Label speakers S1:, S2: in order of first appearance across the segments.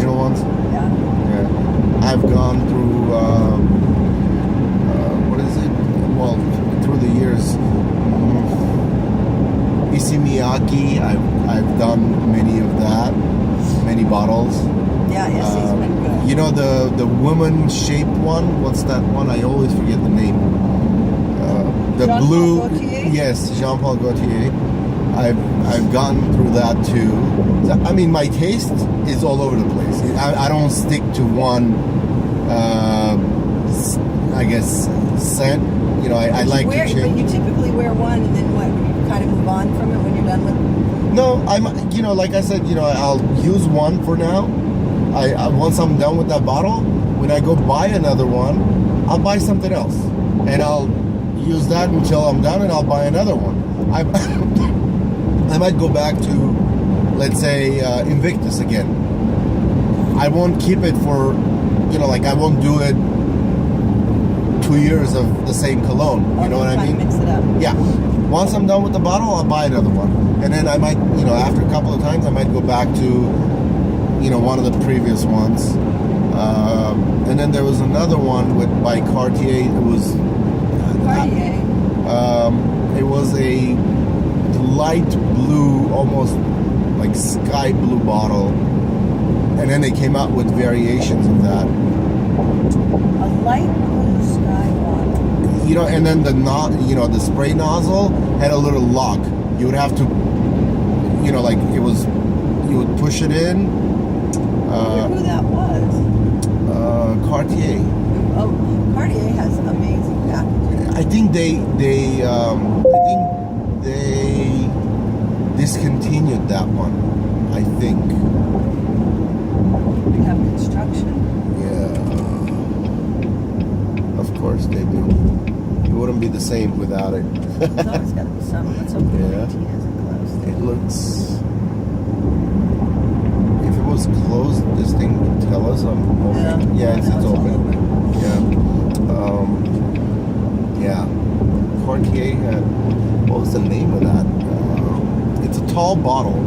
S1: original ones.
S2: Yeah.
S1: Yeah. I've gone through, what is it? Well, through the years, Issey Miyake, I've done many of that, many bottles.
S2: Yeah, Issey's been good.
S1: You know the woman-shaped one? What's that one? I always forget the name. The
S2: Jean-Paul
S1: blue.
S2: Gaultier?
S1: Yes, Jean-Paul Gaultier. I've gone through that too. I mean, my taste is all over the place. I don't stick to one. I guess scent. You know, I like to change.
S2: But you typically wear one, and then what? You kind of move on from it when you're done with it?
S1: No, you know, like I said, you know, I'll use one for now. I once I'm done with that bottle, when I go buy another one, I'll buy something else, and I'll use that until I'm done, and I'll buy another one. I might go back to, let's say, Invictus again. I won't keep it for, you know, like I won't do it 2 years of the same cologne. You know what I mean?
S2: Mix it up.
S1: Yeah. Once I'm done with the bottle, I'll buy another one. And then I might, you know, after a couple of times, I might go back to, you know, one of the previous ones. And then there was another one by Cartier. It was...
S2: Cartier.
S1: It was a light blue, almost like sky blue bottle. And then they came out with variations of that.
S2: A light blue sky bottle.
S1: You know, and then the spray nozzle had a little lock. You would have to, you know, like it was, you would push it in.
S2: I wonder who that was.
S1: Cartier.
S2: Oh, Cartier has amazing packaging.
S1: I think they discontinued that one. I think.
S2: They have construction.
S1: Yeah. Of course they do. It wouldn't be the same without it.
S2: There's always got to be some. Let's hope the
S1: Yeah.
S2: AT isn't closed.
S1: It looks. If it was closed, this thing would tell us I'm open. Yeah, it's
S2: all
S1: open. Yeah. Cartier had. What was the name of that? It's a tall bottle.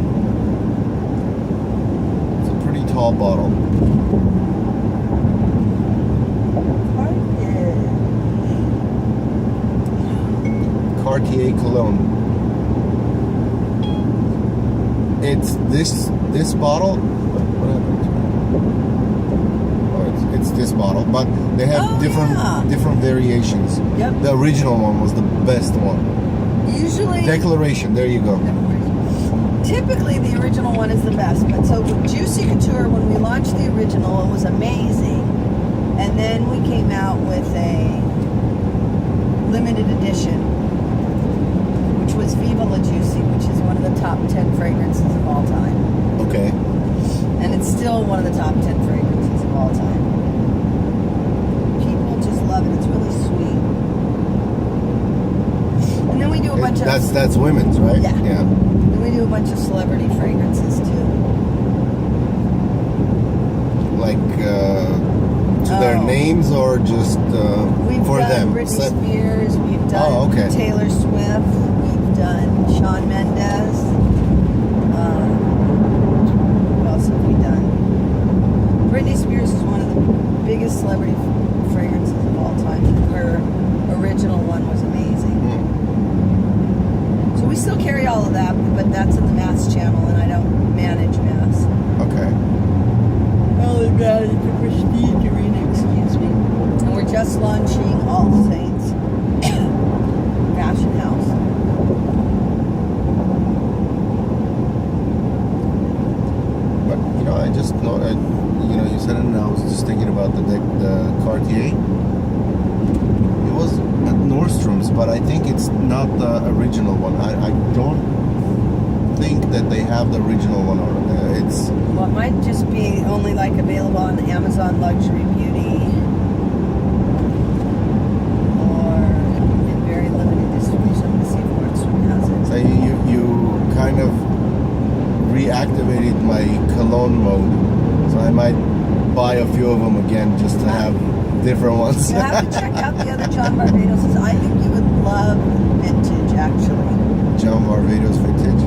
S1: It's a pretty tall bottle. Cartier cologne. It's this bottle. What happened to it? Oh, it's this bottle, but they have different variations.
S2: Yep.
S1: The original one was the best one.
S2: Usually.
S1: Declaration. There you go.
S2: Typically, the original one is the best. But so with Juicy Couture, when we launched the original, it was amazing, and then we came out with a limited edition, which was Viva La Juicy, which is one of the top 10 fragrances of all time.
S1: Okay.
S2: And it's still one of the top 10 fragrances of all time. People just love it. It's really sweet. And then we do a bunch of...
S1: That's women's, right?
S2: Yeah.
S1: Yeah.
S2: And we do a bunch of celebrity fragrances, too.
S1: Like, to their names or just
S2: we've
S1: for
S2: done
S1: them?
S2: Britney Spears. We've done Taylor Swift. We've done Shawn Mendes. What else have we done? Britney Spears is one of the biggest celebrity fragrances of all time. Her original one was amazing. So we still carry all of that, but that's in the mass channel, and I don't manage mass.
S1: Okay.
S2: I only manage the prestige arena, excuse me. And we're just launching All Saints Fashion House.
S1: But you know, I just know, you know, you said it, and I was just thinking about the Cartier. It was at Nordstrom's, but I think it's not the original one. I don't think that they have the original one, or it's.
S2: Well, it might just be only like available on the Amazon Luxury Beauty, or in very limited distribution. Let's see if Nordstrom has it.
S1: So you kind of reactivated my cologne mode, so I might buy a few of them again just to have different ones.
S2: You have to check out the other John Barbados. I think you would love vintage, actually.
S1: John Barbados vintage.